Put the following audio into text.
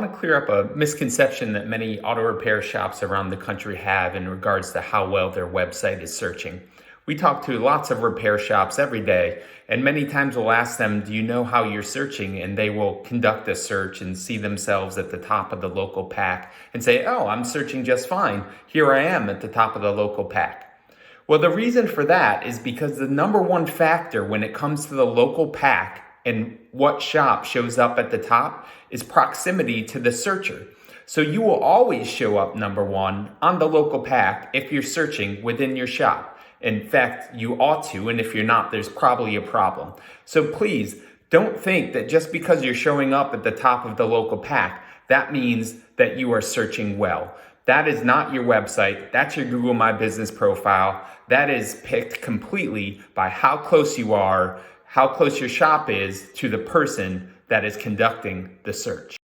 want to clear up a misconception that many auto repair shops around the country have in regards to how well their website is searching. We talk to lots of repair shops every day, and many times we'll ask them, do you know how you're searching? And they will conduct a search and see themselves at the top of the local pack and say, oh, I'm searching just fine. Here I am at the top of the local pack. Well, the reason for that is because the number one factor when it comes to the local pack and what shop shows up at the top is proximity to the searcher. So you will always show up number one on the local pack if you're searching within your shop. In fact, you ought to, and if you're not, there's probably a problem. So please don't think that just because you're showing up at the top of the local pack, that means that you are searching well. That is not your website. That's your Google My Business profile. That is picked completely by how close you are, how close your shop is to the person that is conducting the search.